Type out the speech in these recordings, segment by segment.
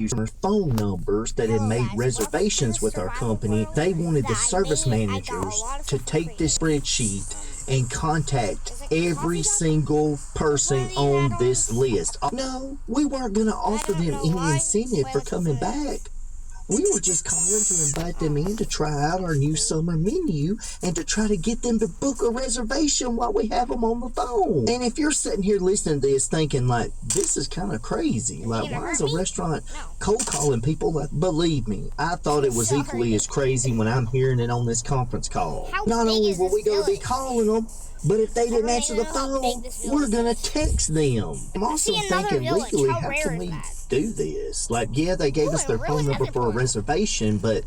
customer phone numbers that had made reservations with our company. They wanted the service managers to take this spreadsheet and contact every single person on this list. No, we weren't going to offer them any incentive for coming back. We were just calling to invite them in to try out our new summer menu and to try to get them to book a reservation while we have them on the phone. And if you're sitting here listening to this thinking like, this is kind of crazy, like why is a restaurant cold calling people? Like, believe me, I thought it was equally as crazy when I'm hearing it on this conference call. Not only were we going to be calling them, but if they didn't answer the phone, we're going to text them. I'm also thinking legally, how can we do this? Like, yeah, they gave us their phone number for a reservation, but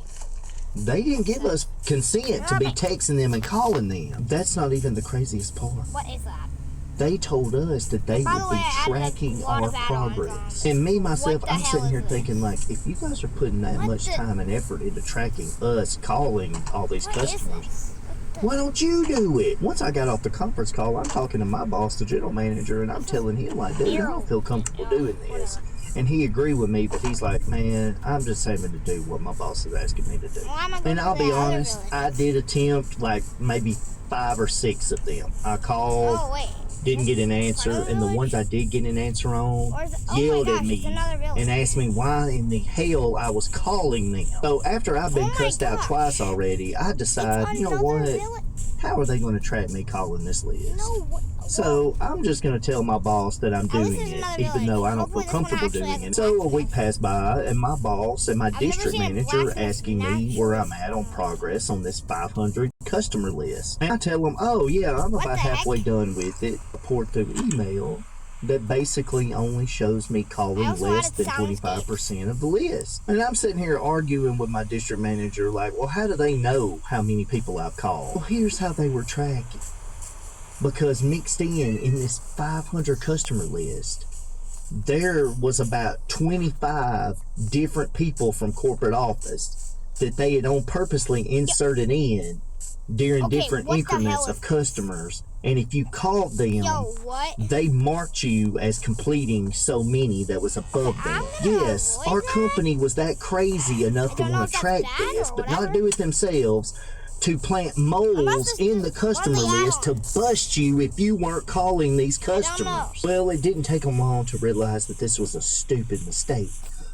they didn't give us consent to be texting them and calling them. That's not even the craziest part. What is that? They told us that they would be tracking our progress. And me, myself, I'm sitting here thinking, like, if you guys are putting that much time and effort into tracking us calling all these customers, why don't you do it? Once I got off the conference call, I'm talking to my boss, the general manager, and I'm telling him, like, dude, I don't feel comfortable doing this. And he agreed with me, but he's like, man, I'm just having to do what my boss is asking me to do. And I'll be honest, I did attempt, like, maybe 5 or 6 of them. I called, didn't get an answer, and the ones I did get an answer on yelled at me and asked me why in the hell I was calling them. So after I've been cussed out twice already, I decided, you know what, how are they going to track me calling this list? So I'm just going to tell my boss that I'm doing it, even though I don't feel comfortable doing it. So a week passed by, and my boss and my district manager asking me where I'm at on progress on this 500 customer list. And I tell them, oh yeah, I'm about halfway done with it. Report through email that basically only shows me calling less than 25% of the list. And I'm sitting here arguing with my district manager like, well, how do they know how many people I've called? Well, here's how they were tracking. Because mixed in this 500 customer list, there was about 25 different people from corporate office that they had on purposely inserted in during different increments of customers. And if you called them, they marked you as completing so many that was above them. Yes, our company was that crazy enough to want to track this, but not do it themselves, to plant moles in the customer list to bust you if you weren't calling these customers. Well, it didn't take them long to realize that this was a stupid mistake,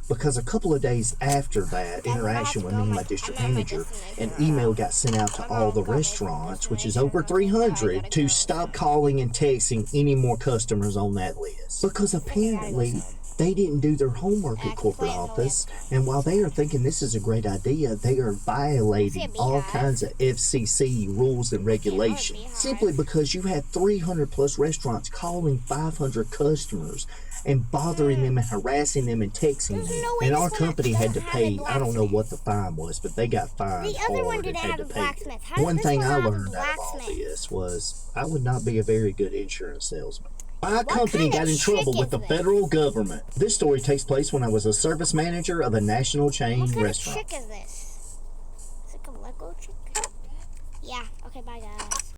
because a couple of days after that interaction with me and my district manager, an email got sent out to all the restaurants, which is over 300, to stop calling and texting any more customers on that list. Because apparently they didn't do their homework at corporate office, and while they are thinking this is a great idea, they are violating all kinds of FCC rules and regulations, simply because you had 300 plus restaurants calling 500 customers and bothering them and harassing them and texting them. And our company had to pay, I don't know what the fine was, but they got fined hard and had to pay it. One thing I learned out of all this was I would not be a very good insurance salesman. My company got in trouble with the federal government. This story takes place when I was a service manager of a national chain restaurant. What kind of chick is this? Is it like a Lego chick? Yeah, okay, bye guys.